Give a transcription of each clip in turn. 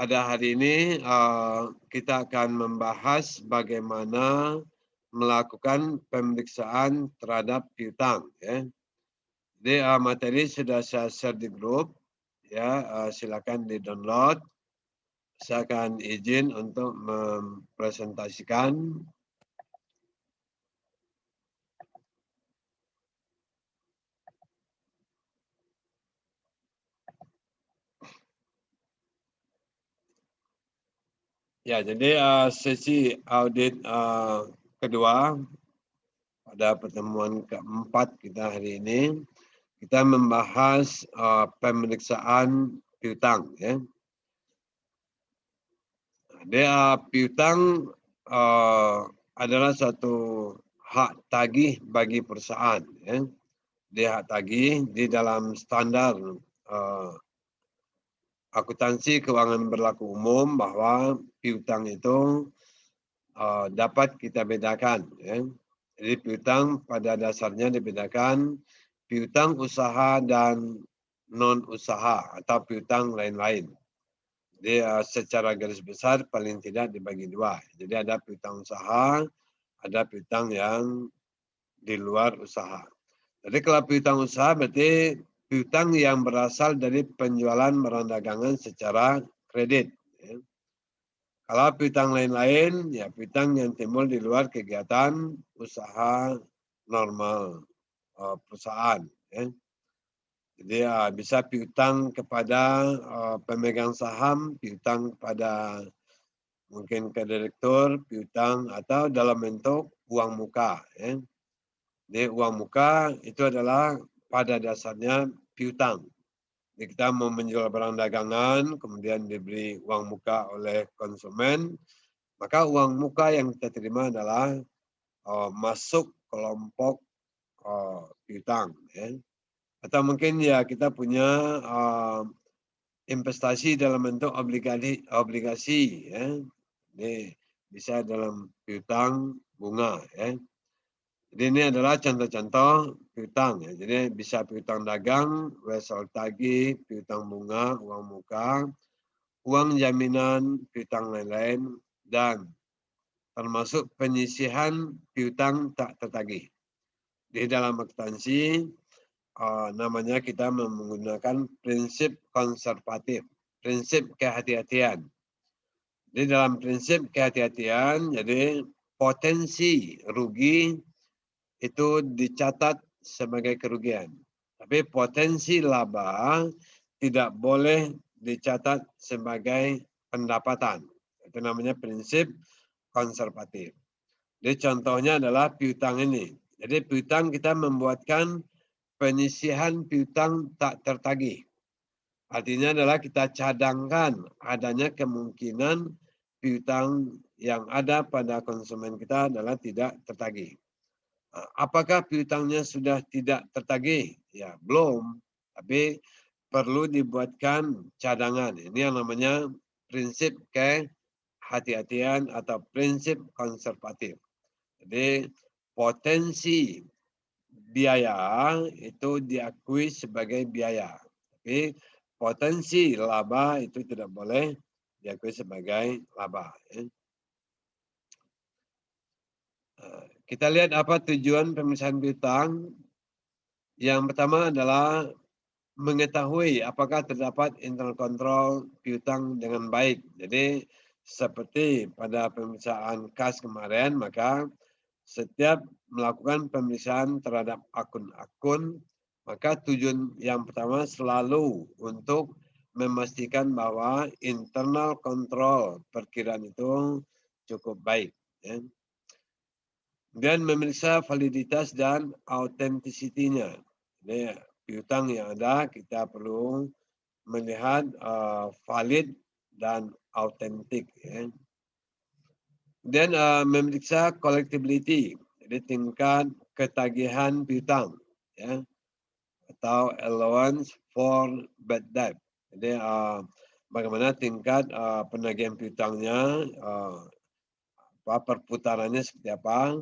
pada hari ini kita akan membahas bagaimana melakukan pemeriksaan terhadap piutang. Ya. Jadi materi sudah saya share di grup, ya silakan di download. Saya akan izin untuk mempresentasikan. Ya, jadi sesi audit kedua pada pertemuan keempat kita hari ini, kita membahas pemeriksaan piutang. Ya. Jadi piutang adalah suatu hak tagih bagi perusahaan. Ya. Dia hak tagih di dalam standar akuntansi keuangan berlaku umum bahwa piutang itu dapat kita bedakan. Ya. Jadi piutang pada dasarnya dibedakan piutang usaha dan non usaha atau piutang lain-lain. Jadi secara garis besar paling tidak dibagi dua. Jadi ada piutang usaha, ada piutang yang di luar usaha. Jadi kalau piutang usaha berarti piutang yang berasal dari penjualan barang dagangan secara kredit. Ya. Kalau piutang lain-lain, ya piutang yang timbul di luar kegiatan usaha normal perusahaan. Ya. Jadi bisa piutang kepada pemegang saham, piutang kepada mungkin ke direktur, piutang atau dalam bentuk uang muka. Ya. Jadi uang muka itu adalah pada dasarnya piutang. Jadi kita mau menjual barang dagangan, kemudian diberi uang muka oleh konsumen, maka uang muka yang kita terima adalah masuk kelompok piutang. Ya. Atau mungkin ya kita punya investasi dalam bentuk obligasi. Ya. Jadi bisa dalam piutang bunga. Ya. Jadi ini adalah contoh-contoh piutang. Ya. Jadi bisa piutang dagang, wesel tagih, piutang bunga, uang muka, uang jaminan, piutang lain-lain, dan termasuk penyisihan piutang tak tertagih. Di dalam akuntansi namanya kita menggunakan prinsip konservatif, prinsip kehati-hatian. Di dalam prinsip kehati-hatian, jadi potensi rugi itu dicatat sebagai kerugian. Tapi potensi laba tidak boleh dicatat sebagai pendapatan. Itu namanya prinsip konservatif. Jadi contohnya adalah piutang ini. Jadi piutang kita membuatkan penyisihan piutang tak tertagih. Artinya adalah kita cadangkan adanya kemungkinan piutang yang ada pada konsumen kita adalah tidak tertagih. Apakah piutangnya sudah tidak tertagih? Ya, belum. Tapi perlu dibuatkan cadangan. Ini yang namanya prinsip kehati-hatian atau prinsip konservatif. Jadi potensi biaya itu diakui sebagai biaya. Tapi potensi laba itu tidak boleh diakui sebagai laba. Ya. Kita lihat apa tujuan pemeriksaan piutang. Yang pertama adalah mengetahui apakah terdapat internal control piutang dengan baik. Jadi seperti pada pemeriksaan kas kemarin, maka setiap melakukan pemeriksaan terhadap akun-akun, maka tujuan yang pertama selalu untuk memastikan bahwa internal control perkiraan itu cukup baik. Ya. Dan memeriksa validitas dan autentisitinya. Jadi piutang yang ada kita perlu melihat valid dan autentik. Ya. Dan memeriksa collectability, jadi tingkat ketagihan piutang, ya, atau allowance for bad debt. Jadi bagaimana tingkat penagihan piutangnya, perputarannya seperti apa.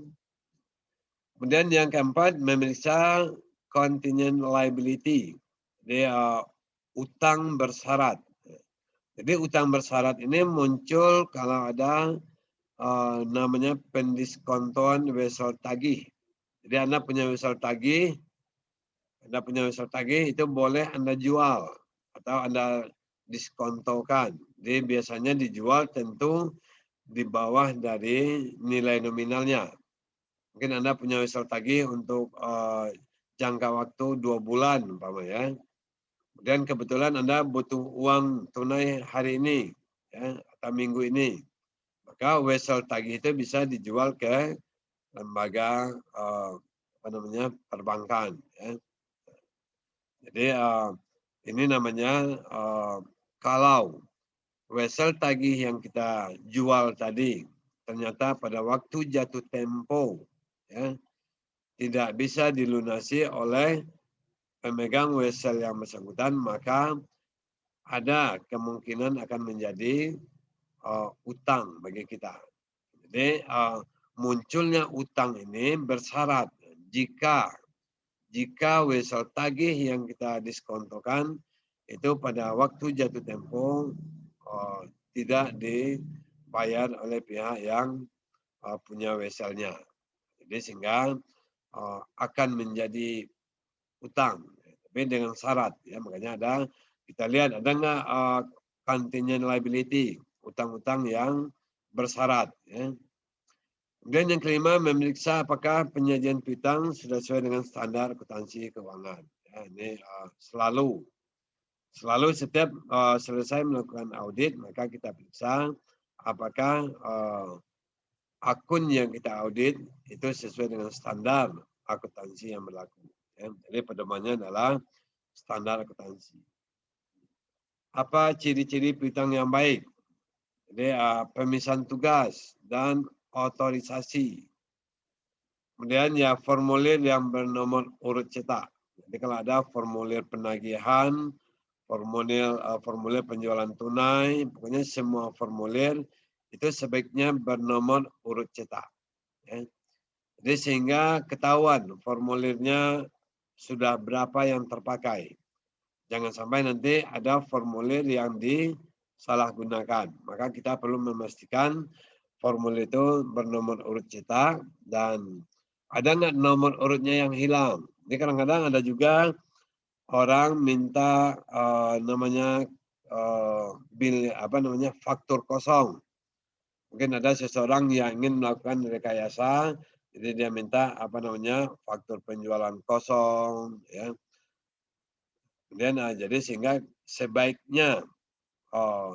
Kemudian yang keempat, memeriksa contingent liability. Jadi utang bersyarat. Jadi utang bersyarat ini muncul kalau ada namanya pendiskontoan wesel tagih. Jadi Anda punya wesel tagih, itu boleh Anda jual atau Anda diskontokan. Jadi biasanya dijual tentu di bawah dari nilai nominalnya. Mungkin Anda punya wesel tagih untuk jangka waktu 2 bulan umpama ya. Dan kebetulan Anda butuh uang tunai hari ini ya, atau minggu ini. Maka wesel tagih itu bisa dijual ke lembaga perbankan. Ya. Jadi ini namanya kalau wesel tagih yang kita jual tadi ternyata pada waktu jatuh tempo ya, tidak bisa dilunasi oleh pemegang wesel yang bersangkutan, maka ada kemungkinan akan menjadi utang bagi kita. Jadi munculnya utang ini bersyarat jika wesel tagih yang kita diskontokan itu pada waktu jatuh tempo tidak dibayar oleh pihak yang punya weselnya. Jadi sehingga akan menjadi utang, tapi dengan syarat ya, makanya ada kita lihat ada nggak contingent liability, utang-utang yang bersyarat ya. Kemudian yang kelima, memeriksa apakah penyajian piutang sudah sesuai dengan standar akuntansi keuangan. Ya, ini selalu setiap selesai melakukan audit, maka kita periksa apakah akun yang kita audit itu sesuai dengan standar akuntansi yang berlaku. Ya. Jadi pedomannya adalah standar akuntansi. Apa ciri-ciri piutang yang baik? Jadi pemisahan tugas dan otorisasi. Kemudian ya formulir yang bernomor urut cetak. Jadi kalau ada formulir penagihan, formulir penjualan tunai, pokoknya semua formulir itu sebaiknya bernomor urut cetak. Ya. Jadi sehingga ketahuan formulirnya sudah berapa yang terpakai. Jangan sampai nanti ada formulir yang disalahgunakan. Maka kita perlu memastikan formulir itu bernomor urut cetak dan ada nggak nomor urutnya yang hilang. Jadi kadang-kadang ada juga orang minta faktur kosong. Mungkin ada seseorang yang ingin melakukan rekayasa, jadi dia minta faktur penjualan kosong, ya. Kemudian jadi sehingga sebaiknya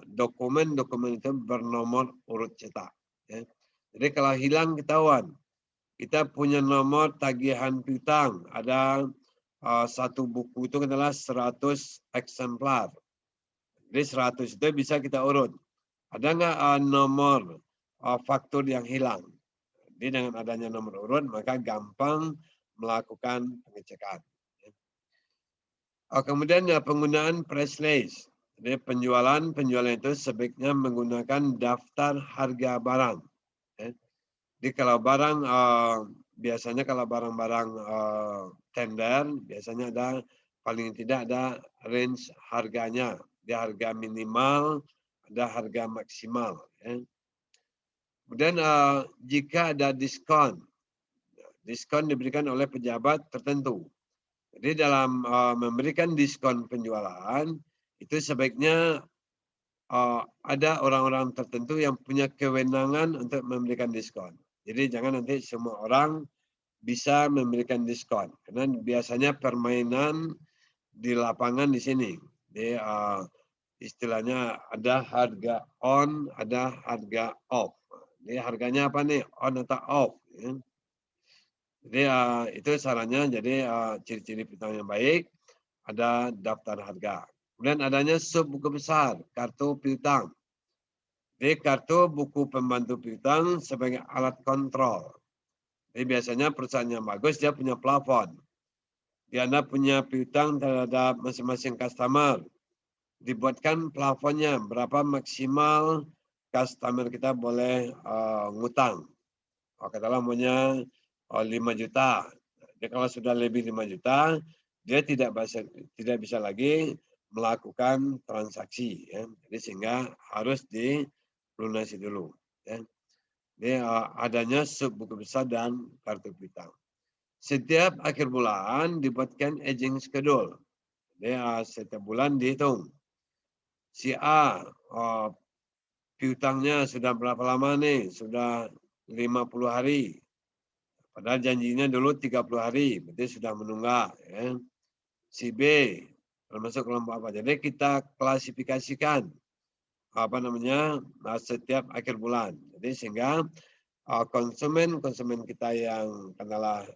dokumen-dokumen itu bernomor urut cetak. Ya. Jadi kalau hilang ketahuan, kita punya nomor tagihan piutang, ada satu buku itu adalah 100 eksemplar. Jadi 100 itu bisa kita urut. Ada nggak nomor faktur yang hilang? Jadi dengan adanya nomor urut, maka gampang melakukan pengecekan. Kemudian ya penggunaan price list. Jadi penjualan itu sebaiknya menggunakan daftar harga barang. Ya. Jadi kalau barang biasanya kalau barang-barang tender biasanya ada paling tidak ada range harganya. Ada harga minimal, ada harga maksimal. Ya. Kemudian jika ada diskon diberikan oleh pejabat tertentu. Jadi dalam memberikan diskon penjualan itu sebaiknya ada orang-orang tertentu yang punya kewenangan untuk memberikan diskon. Jadi jangan nanti semua orang bisa memberikan diskon. Karena biasanya permainan di lapangan di sini. Jadi istilahnya ada harga on, ada harga off. Jadi harganya apa nih? On atau off. Ya. Jadi itu sarannya. Jadi ciri-ciri piutang yang baik ada daftar harga. Kemudian adanya sub buku besar, kartu piutang. Jadi kartu buku pembantu piutang sebagai alat kontrol. Jadi biasanya perusahaan yang bagus dia punya plafon. Dia punya piutang terhadap masing-masing customer. Dibuatkan plafonnya berapa maksimal customer kita boleh ngutang. Katakanlah maunya 5 juta. Jadi kalau sudah lebih 5 juta, dia tidak bisa lagi melakukan transaksi. Ya. Jadi sehingga harus dilunasi dulu. Ya. Jadi adanya sub buku besar dan kartu piutang. Setiap akhir bulan dibuatkan aging schedule. Jadi setiap bulan dihitung. Si A piutangnya sudah berapa lama nih? Sudah 50 hari. Padahal janjinya dulu 30 hari, berarti sudah menunggak. Ya. Si B termasuk kelompok apa? Jadi kita klasifikasikan apa namanya setiap akhir bulan. Jadi sehingga konsumen kita yang katakanlah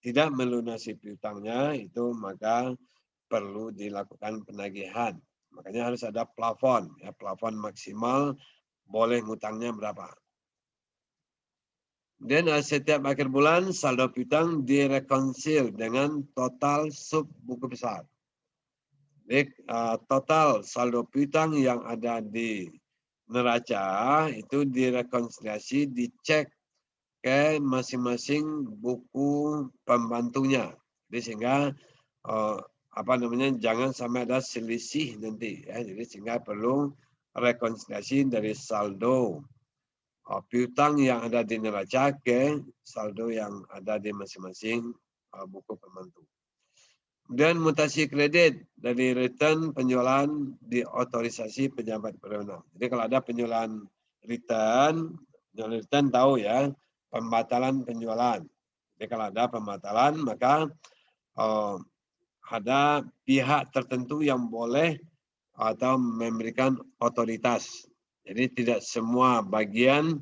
tidak melunasi piutangnya itu maka perlu dilakukan penagihan. Makanya harus ada plafon, ya, plafon maksimal boleh ngutangnya berapa. Dan setiap akhir bulan saldo piutang direkonsil dengan total sub buku besar. Jadi total saldo piutang yang ada di neraca itu direkonsiliasi, dicek ke masing-masing buku pembantunya. Jadi sehingga apa namanya jangan sampai ada selisih nanti ya. Jadi sehingga perlu rekonsiliasi dari saldo piutang yang ada di neraca ke saldo yang ada di masing-masing buku pembantu. Kemudian mutasi kredit dari return penjualan di otorisasi pejabat berwenang. Jadi kalau ada penjualan return tahu ya pembatalan penjualan. Jadi kalau ada pembatalan maka ada pihak tertentu yang boleh atau memberikan otoritas. Jadi tidak semua bagian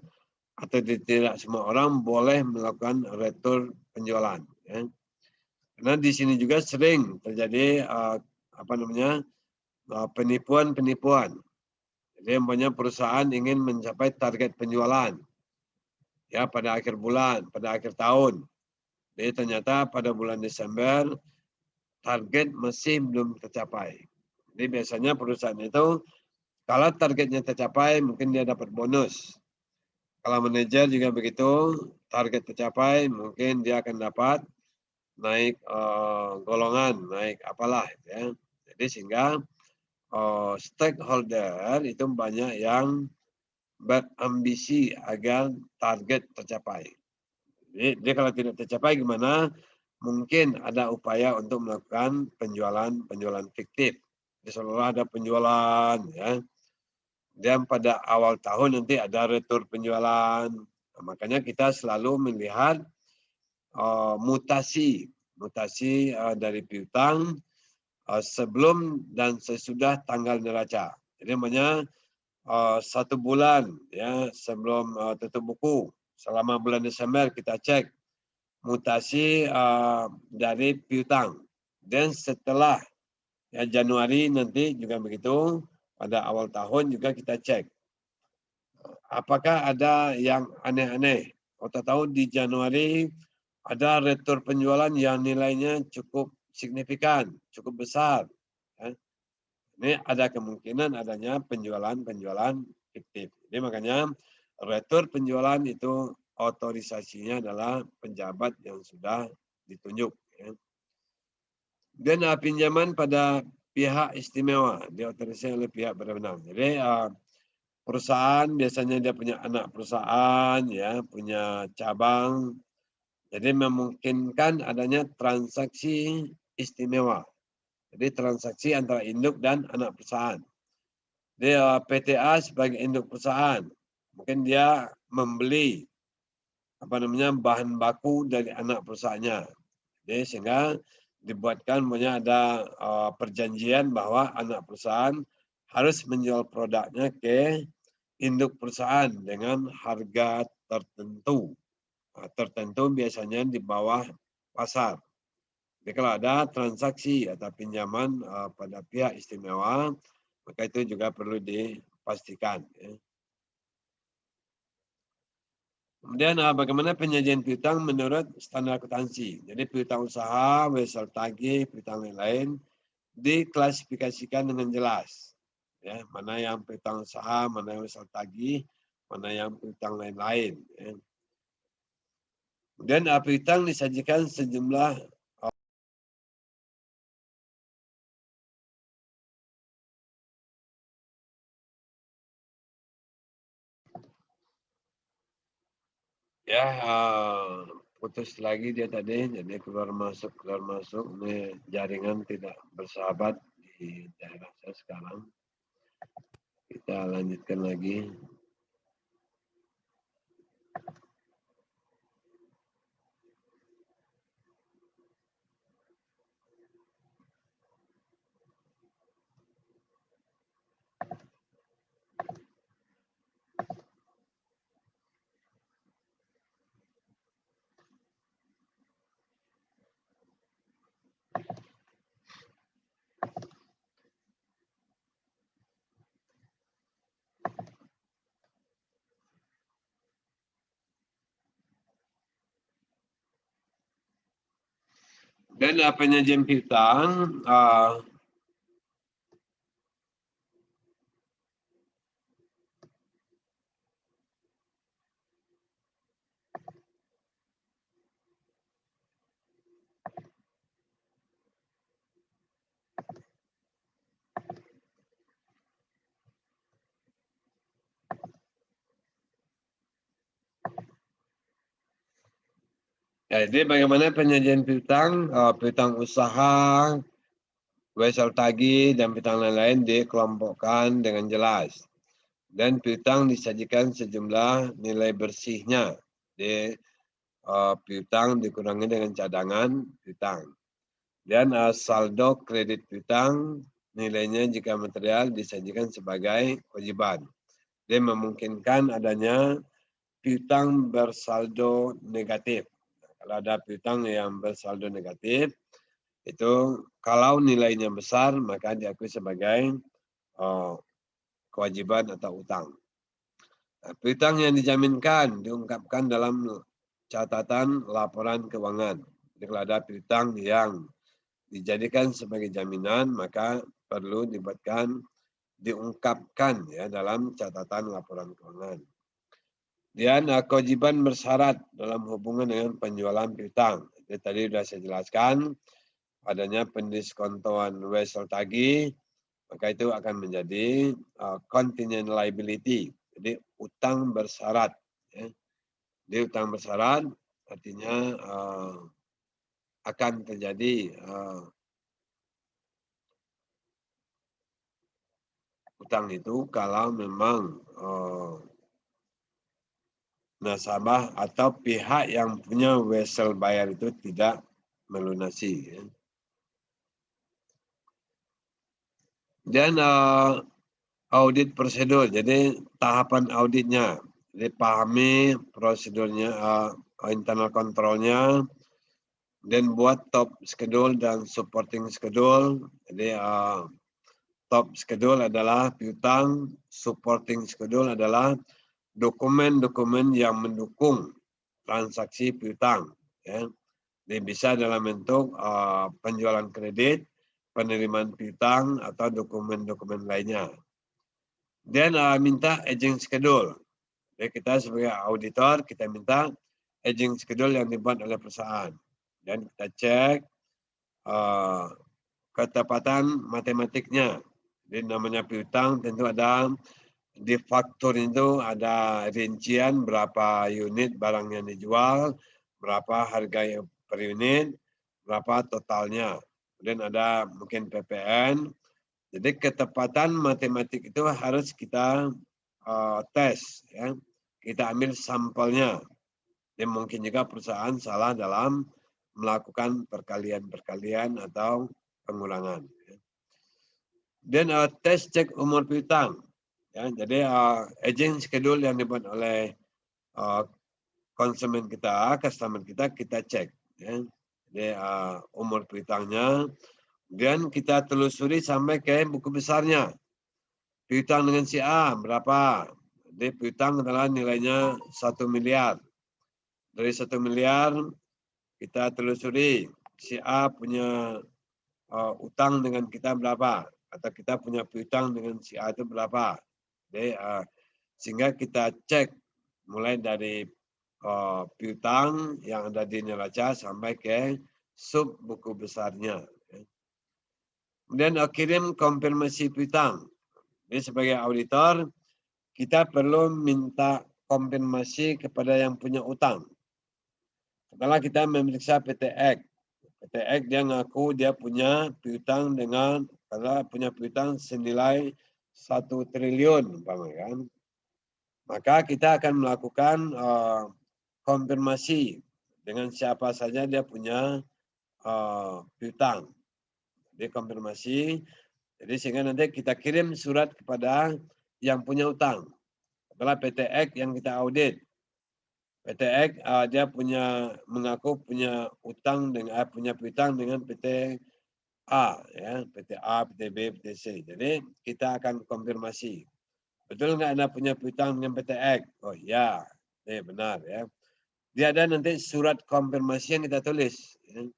atau tidak semua orang boleh melakukan retur penjualan. Ya. Karena di sini juga sering terjadi apa namanya penipuan. Jadi banyak perusahaan ingin mencapai target penjualan ya pada akhir bulan, pada akhir tahun. Jadi ternyata pada bulan Desember target masih belum tercapai. Jadi biasanya perusahaan itu kalau targetnya tercapai mungkin dia dapat bonus. Kalau manajer juga begitu, target tercapai mungkin dia akan dapat naik golongan, naik apalah ya. Jadi sehingga stakeholder itu banyak yang berambisi agar target tercapai. Jadi kalau tidak tercapai gimana? Mungkin ada upaya untuk melakukan penjualan fiktif. Jadi seolah ada penjualan ya. Dan pada awal tahun nanti ada retur penjualan. Nah, makanya kita selalu melihat mutasi dari piutang sebelum dan sesudah tanggal neraca. Jadi namanya 1 bulan ya sebelum tutup buku selama bulan Desember kita cek mutasi dari piutang dan setelah ya Januari nanti juga begitu pada awal tahun juga kita cek apakah ada yang aneh-aneh. Kita tahu di Januari ada retur penjualan yang nilainya cukup signifikan, cukup besar. Ya. Ini ada kemungkinan adanya penjualan fiktif. Jadi makanya retur penjualan itu otorisasinya adalah pejabat yang sudah ditunjuk. Ya. Dan pinjaman pada pihak istimewa diotorisasi oleh pihak berwenang. Jadi perusahaan biasanya dia punya anak perusahaan, ya punya cabang. Jadi memungkinkan adanya transaksi istimewa. Jadi transaksi antara induk dan anak perusahaan. Jadi PTA sebagai induk perusahaan, mungkin dia membeli bahan baku dari anak perusahaannya. Jadi sehingga dibuatkan ada perjanjian bahwa anak perusahaan harus menjual produknya ke induk perusahaan dengan harga tertentu. Tertentu biasanya di bawah pasar. Jadi kalau ada transaksi atau pinjaman pada pihak istimewa, maka itu juga perlu dipastikan. Ya. Kemudian bagaimana penyajian piutang menurut standar akuntansi. Jadi piutang usaha, wesel tagih, piutang lain-lain diklasifikasikan dengan jelas. Ya, mana yang piutang usaha, mana yang wesel tagih, mana yang piutang lain-lain. Ya. Kemudian piutang disajikan sejumlah Ya, putus lagi dia tadi, jadi keluar masuk ini jaringan tidak bersahabat di daerah saya sekarang. Kita lanjutkan lagi. Dan penyajian piutang, jadi bagaimana penyajian piutang, piutang usaha, wesel tagih, dan piutang lain-lain dikelompokkan dengan jelas. Dan piutang disajikan sejumlah nilai bersihnya. Di piutang dikurangi dengan cadangan piutang. Dan saldo kredit piutang nilainya jika material disajikan sebagai kewajiban. Dia memungkinkan adanya piutang bersaldo negatif. Kalau ada piutang yang bersaldo negatif, itu kalau nilainya besar maka diakui sebagai kewajiban atau utang. Nah, piutang yang dijaminkan diungkapkan dalam catatan laporan keuangan. Jadi kalau ada piutang yang dijadikan sebagai jaminan maka perlu diungkapkan ya dalam catatan laporan keuangan. Dan kewajiban bersyarat dalam hubungan dengan penjualan piutang. Jadi tadi sudah saya jelaskan adanya pendiskontoan wesel tagih, maka itu akan menjadi contingent liability. Jadi utang bersyarat. Ya. Jadi utang bersyarat artinya akan terjadi utang itu kalau memang nasabah atau pihak yang punya wesel bayar itu tidak melunasi. Ya. Dan audit prosedur, jadi tahapan auditnya, jadi pahami prosedurnya, internal kontrolnya, dan buat top schedule dan supporting schedule. Jadi top schedule adalah piutang, supporting schedule adalah dokumen-dokumen yang mendukung transaksi piutang. Ya. Jadi bisa dalam bentuk penjualan kredit, penerimaan piutang, atau dokumen-dokumen lainnya. Dan minta aging schedule. Jadi kita sebagai auditor, kita minta aging schedule yang dibuat oleh perusahaan. Dan kita cek ketepatan matematiknya. Jadi namanya piutang tentu ada di faktur itu ada rincian berapa unit barang yang dijual, berapa harga per unit, berapa totalnya. Kemudian ada mungkin PPN. Jadi ketepatan matematik itu harus kita tes, ya. Kita ambil sampelnya. Dan mungkin juga perusahaan salah dalam melakukan perkalian-perkalian atau pengulangan. Dan tes cek umur piutang. Ya, jadi aging schedule yang dibuat oleh konsumen kita, customer kita cek. Ya. Jadi umur piutangnya, dan kita telusuri sampai ke buku besarnya. Piutang dengan si A berapa? Jadi piutang adalah nilainya 1 miliar. Dari 1 miliar kita telusuri si A punya utang dengan kita berapa, atau kita punya piutang dengan si A itu berapa. Jadi, sehingga kita cek mulai dari piutang yang ada di neraca sampai ke sub buku besarnya. Kemudian kirim konfirmasi piutang. Jadi sebagai auditor kita perlu minta konfirmasi kepada yang punya utang. Setelah kita memeriksa PT X, PT X dia ngaku dia punya piutang dengan kalau punya piutang senilai 1 triliun, kan? Maka kita akan melakukan konfirmasi dengan siapa saja dia punya piutang. Jadi konfirmasi, jadi sehingga nanti kita kirim surat kepada yang punya utang. Setelah PT X yang kita audit, PT X dia mengaku punya utang dengan punya piutang dengan PT A, ya, PT A, PT B, PT C. Jadi kita akan konfirmasi, betul nggak Anda punya piutang dengan PT X? Oh ya, benar ya. Dia ada nanti surat konfirmasi yang kita tulis. Ya.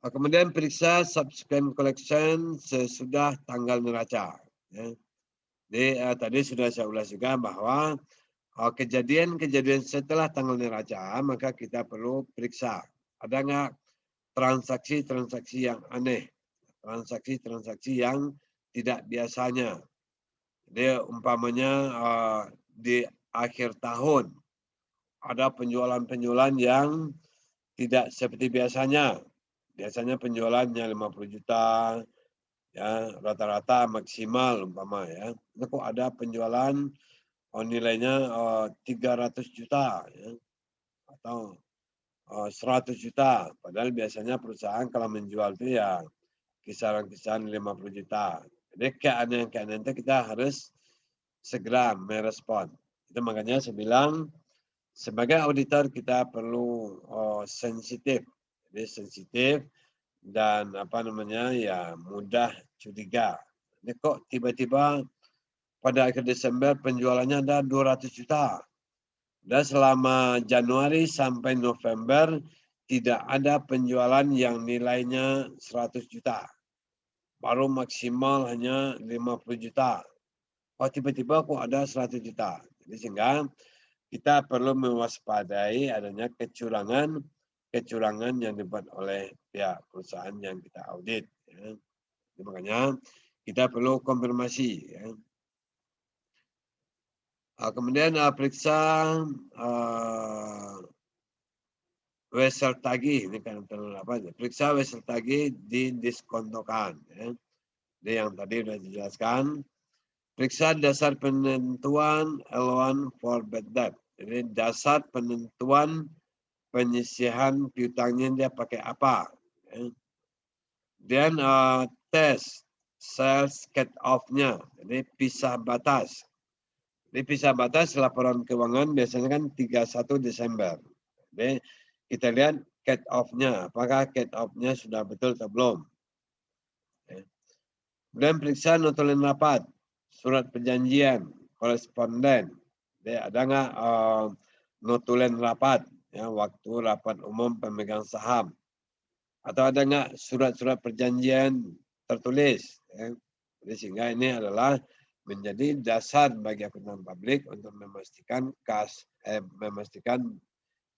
Kemudian periksa subsequent collection sesudah tanggal neraca. Ya. Jadi tadi sudah saya ulas juga bahwa kejadian-kejadian setelah tanggal neraca maka kita perlu periksa ada nggak transaksi-transaksi yang aneh, transaksi-transaksi yang tidak biasanya. Jadi umpamanya di akhir tahun ada penjualan-penjualan yang tidak seperti biasanya. Biasanya penjualannya 50 juta, ya rata-rata maksimal umpama ya. Itu kok ada penjualan nilainya 300 juta ya, atau 100 juta. Padahal biasanya perusahaan kalau menjual itu ya kisaran-kisaran 50 juta. Jadi keanehan-keanehan itu kita harus segera merespon. Itu makanya saya bilang sebagai auditor kita perlu sensitif. Jadi sensitif dan ya mudah curiga. Ini kok tiba-tiba pada akhir Desember penjualannya ada 200 juta. Dan selama Januari sampai November tidak ada penjualan yang nilainya 100 juta. Baru maksimal hanya 50 juta. Oh tiba-tiba kok ada 100 juta. Jadi sehingga kita perlu mewaspadai adanya kecurangan yang dibuat oleh pihak perusahaan yang kita audit. Ya. Jadi makanya kita perlu konfirmasi. Ya. Kemudian periksa wesel tagih, ini kan periksa wesel tagih didiskontokan. Ya. Jadi yang tadi sudah dijelaskan. Periksa dasar penentuan L1 for bad debt. Jadi dasar penentuan penyisihan piutangnya dia pakai apa. Ya. Dan tes sales cut off-nya. Jadi pisah batas. Di pisah batas laporan keuangan biasanya kan 31 Desember. Jadi kita lihat cut off-nya. Apakah cut off-nya sudah betul atau belum. Kemudian periksa notulen rapat, surat perjanjian, koresponden. Jadi ada nggak notulen rapat, ya, waktu rapat umum pemegang saham. Atau ada nggak surat-surat perjanjian tertulis. Ya. Jadi sehingga ini adalah menjadi dasar bagi akuntan publik untuk memastikan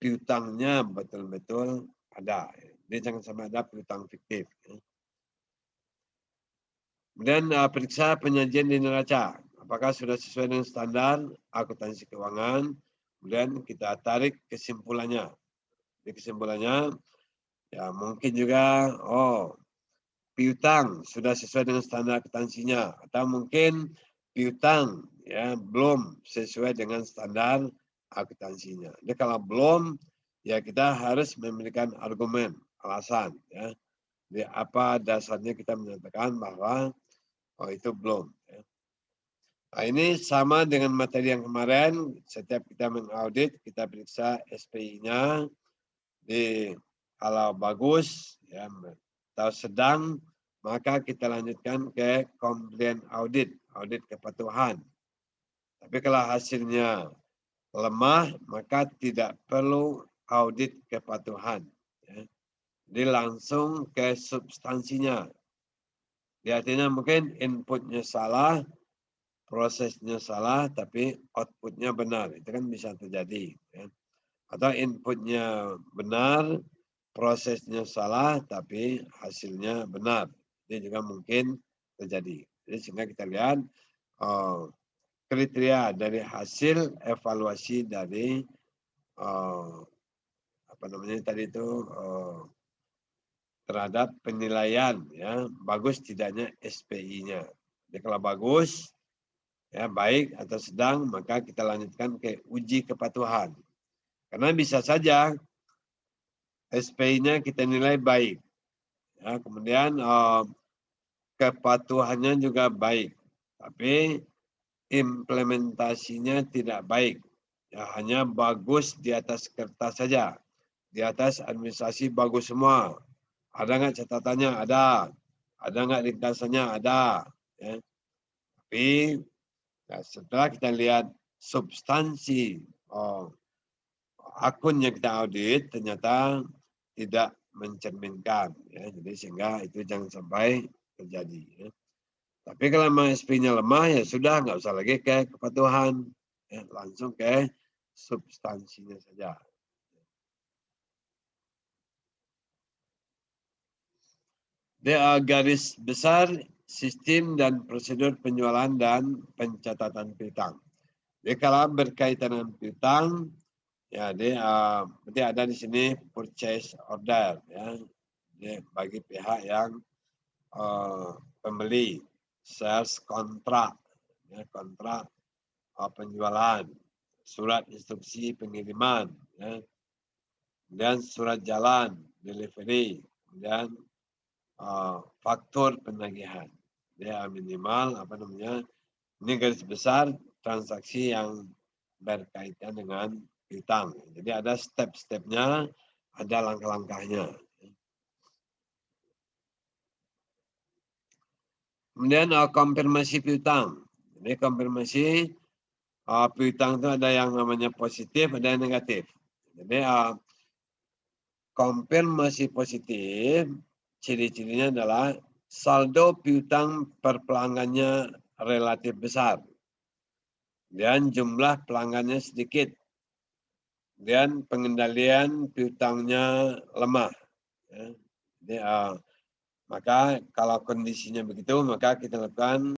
piutangnya betul-betul ada. Jadi jangan sampai ada piutang fiktif. Kemudian periksa penyajian di neraca. Apakah sudah sesuai dengan standar akuntansi keuangan? Kemudian kita tarik kesimpulannya. Di kesimpulannya, ya mungkin juga, piutang sudah sesuai dengan standar akuntansinya. Atau mungkin piutang ya belum sesuai dengan standar akuntansinya. Jadi kalau belum, ya kita harus memberikan argumen, alasan. Ya. Jadi apa dasarnya kita menyatakan bahwa itu belum. Ya. Nah, ini sama dengan materi yang kemarin. Setiap kita mengaudit, kita periksa SPI-nya. Kalau bagus, ya, atau sedang, maka kita lanjutkan ke compliance audit, audit kepatuhan. Tapi kalau hasilnya lemah, maka tidak perlu audit kepatuhan. Ya. Jadi langsung ke substansinya. Jadi artinya mungkin inputnya salah, prosesnya salah, tapi outputnya benar. Itu kan bisa terjadi. Ya. Atau inputnya benar, prosesnya salah, tapi hasilnya benar. Ini juga mungkin terjadi. Jadi sehingga kita lihat kriteria dari hasil evaluasi dari terhadap penilaian, ya, bagus tidaknya SPI-nya. Jadi kalau bagus, ya, baik atau sedang, maka kita lanjutkan ke uji kepatuhan. Karena bisa saja SPI-nya kita nilai baik, ya, kemudian kepatuhannya juga baik, tapi implementasinya tidak baik. Ya, hanya bagus di atas kertas saja, di atas administrasi bagus semua. Ada nggak catatannya? Ada. Ada nggak ringkasannya? Ada. Ya. Tapi ya, setelah kita lihat substansi akun yang kita audit, ternyata tidak mencerminkan. Ya. Jadi sehingga itu jangan sampai terjadi. Ya. Tapi kalau memang SP-nya lemah, ya sudah, nggak usah lagi ke kepatuhan. Ya, langsung ke substansinya saja. Garis besar sistem dan prosedur penjualan dan pencatatan piutang. Jadi kalau berkaitan dengan piutang, ya berarti ada di sini purchase order, ya, jadi bagi pihak yang pembeli, sales kontrak, ya, kontrak penjualan, surat instruksi pengiriman, ya, kemudian surat jalan delivery, kemudian faktur penagihan. Dia minimal ini garis besar transaksi yang berkaitan dengan piutang. Jadi ada step-stepnya, ada langkah-langkahnya. Kemudian konfirmasi piutang. Ini konfirmasi piutang itu ada yang namanya positif, ada yang negatif. Jadi konfirmasi positif, ciri-cirinya adalah saldo piutang per pelanggannya relatif besar dan jumlah pelanggannya sedikit dan pengendalian piutangnya lemah. Ya. Jadi, maka kalau kondisinya begitu, maka kita lakukan